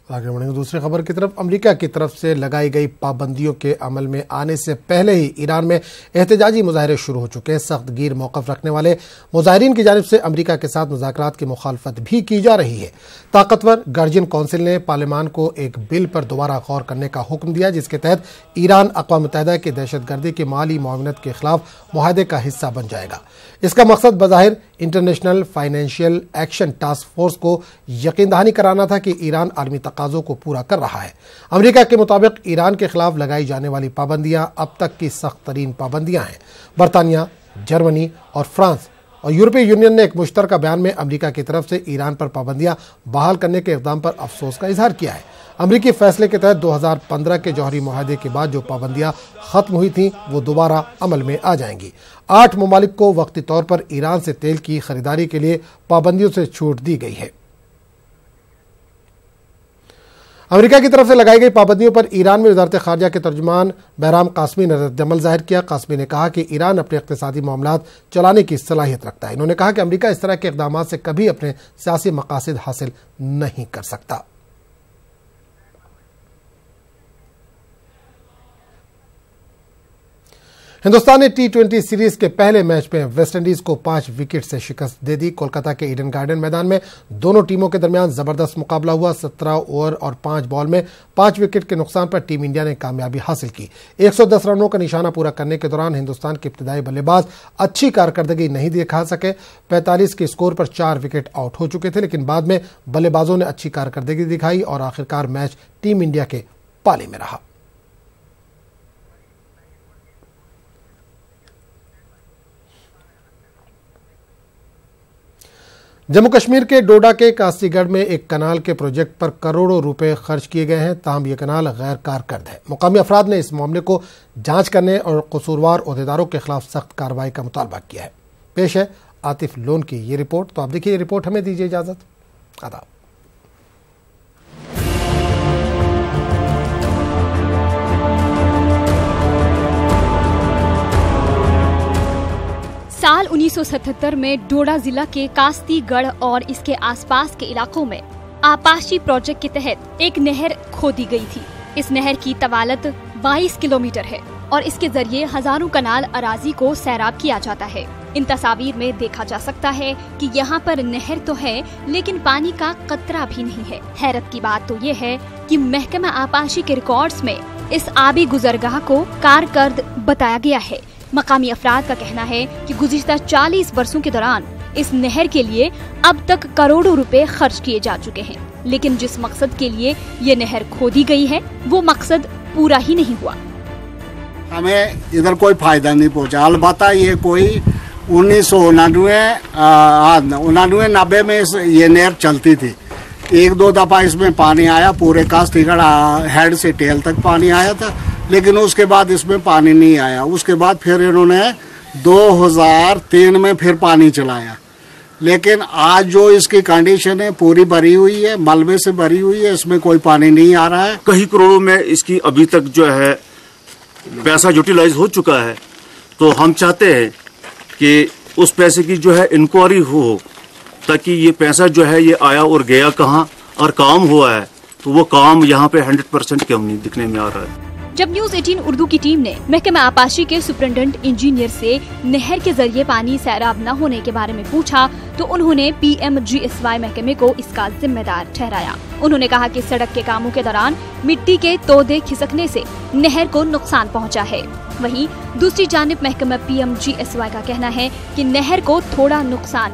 आगे बढ़ेंगे दूसरी खबर की तरफ। अमेरिका की तरफ से लगाई गई पाबंदियों के अमल में आने से पहले ही ईरान में एहतजाजी मुजाहरे शुरू हो चुके हैं। सख्त गिर मौक़िफ़ रखने वाले मुजाहिरीन की जानिब से अमेरिका के साथ मुज़ाकरात की मुखालफत भी की जा रही है। ताकतवर गार्जियन काउंसिल ने पार्लियामान को एक बिल पर दोबारा गौर करने का हुक्म दिया, जिसके तहत ईरान अक़वाम मुत्तहिदा की दहशतगर्दी की माली मुआवनत के खिलाफ मुआहदे का हिस्सा बन जाएगा। इसका मकसद बज़ाहिर international financial action task force को यकीन दहानी कराना था कि ईरान आलमी तकाज़ों को पूरा कर रहा है। अमेरिका के मुताबिक ईरान के खिलाफ लगाई जाने वाली पाबंदियां अब तक की सख्त तरीन पाबंदियां हैं। बरतानिया, जर्मनी और फ्रांस और यूरोपीय यूनियन ने एक मुश्तरका बयान में अमेरिका की तरफ से ईरान पर पाबंदियां बहाल करने के इक़दाम पर अफसोस का इजहार किया है। अमेरिकी फैसले के तहत 2015 के जौहरी मुआहदे के बाद जो पाबंदियां खत्म हुई थीं वो दोबारा अमल में आ जाएंगी। 8 ममालिक को वक्ती तौर पर ईरान से तेल की खरीदारी के लिए पाबंदियों से छूट दी गई है। अमेरिका की तरफ से लगाई गई पाबंदियों पर ईरान में वज़ारत ख़ारजा के तर्जुमान बहराम कासमी ने रद्द-ए-अमल जाहिर किया। कासमी ने कहा कि ईरान अपने इक़्तिसादी मामलात चलाने की सलाहियत रखता है। इन्होंने कहा कि अमेरिका इस तरह के इक़दाम से कभी अपने सियासी मकासद हासिल नहीं कर सकता। हिंदुस्तान ने T20 सीरीज के पहले मैच में वेस्टइंडीज को 5 विकेट से शिकस्त दे दी। कोलकाता के ईडन गार्डन मैदान में दोनों टीमों के दरमियान जबरदस्त मुकाबला हुआ। 17 ओवर और 5 बॉल में 5 विकेट के नुकसान पर टीम इंडिया ने कामयाबी हासिल की। 110 रनों का निशाना पूरा करने के दौरान हिंदुस्तान के इब्तिदाई बल्लेबाज अच्छी कारकर्दगी नहीं दिखा सके। 45 के स्कोर पर 4 विकेट आउट हो चुके थे, लेकिन बाद में बल्लेबाजों ने अच्छी कारकर्दगी दिखाई और आखिरकार मैच टीम इंडिया के पाले में रहा। जम्मू कश्मीर के डोडा के कास्तीगढ़ में एक कनाल के प्रोजेक्ट पर करोड़ों रुपए खर्च किए गए हैं, ताहम यह कनाल गैर कारकर्द है। मुकामी अफराद ने इस मामले को जांच करने और कसूरवार ओहदेदारों के खिलाफ सख्त कार्रवाई का मुतालबा किया है। पेश है आतिफ लोन की ये रिपोर्ट। तो आप देखिए ये रिपोर्ट, हमें दीजिए इजाजत। आदाब। साल 1977 में डोडा जिला के कास्तीगढ़ और इसके आसपास के इलाकों में आपाशी प्रोजेक्ट के तहत एक नहर खोदी गई थी। इस नहर की तवालत 22 किलोमीटर है और इसके जरिए हजारों कनाल अराजी को सैराब किया जाता है। इन तस्वीर में देखा जा सकता है कि यहाँ पर नहर तो है, लेकिन पानी का कतरा भी नहीं है। हैरत की बात तो ये है कि महकमा आपाशी के रिकॉर्ड्स में इस आबी गुजरगाह को कारकर्द बताया गया है। मकामी अफराद का कहना है कि गुज़िश्ता 40 वर्षों के दौरान इस नहर के लिए अब तक करोड़ों रुपए खर्च किए जा चुके हैं, लेकिन जिस मकसद के लिए ये नहर खोदी गई है वो मकसद पूरा ही नहीं हुआ। हमें इधर कोई फायदा नहीं पहुंचा। अलबत्ता ये कोई 1999-90 में ये नहर चलती थी। 1-2 दफा इसमें पानी आया, पूरे कास्तीगढ़ हेड से टेल तक पानी आया था, लेकिन उसके बाद इसमें पानी नहीं आया। उसके बाद फिर इन्होंने 2003 में फिर पानी चलाया, लेकिन आज जो इसकी कंडीशन है पूरी भरी हुई है, मलबे से भरी हुई है, इसमें कोई पानी नहीं आ रहा है। कई करोड़ों में इसकी अभी तक जो है पैसा यूटिलाइज हो चुका है। तो हम चाहते हैं कि उस पैसे की जो है इंक्वायरी हो, ताकि ये पैसा जो है ये आया और गया कहाँ और काम हुआ है, तो वो काम यहाँ पे 100% कम दिखने में आ रहा है। जब न्यूज़ 18 उर्दू की टीम ने महकमा आपाशी के सुपरिटेंडेंट इंजीनियर से नहर के जरिए पानी सैराब न होने के बारे में पूछा, तो उन्होंने PMGSY महकमे को इसका जिम्मेदार ठहराया। उन्होंने कहा कि सड़क के कामों के दौरान मिट्टी के तोदे खिसकने से नहर को नुकसान पहुंचा है। वहीं दूसरी जानिब महकमा PMGSY का कहना है कि नहर को थोड़ा नुकसान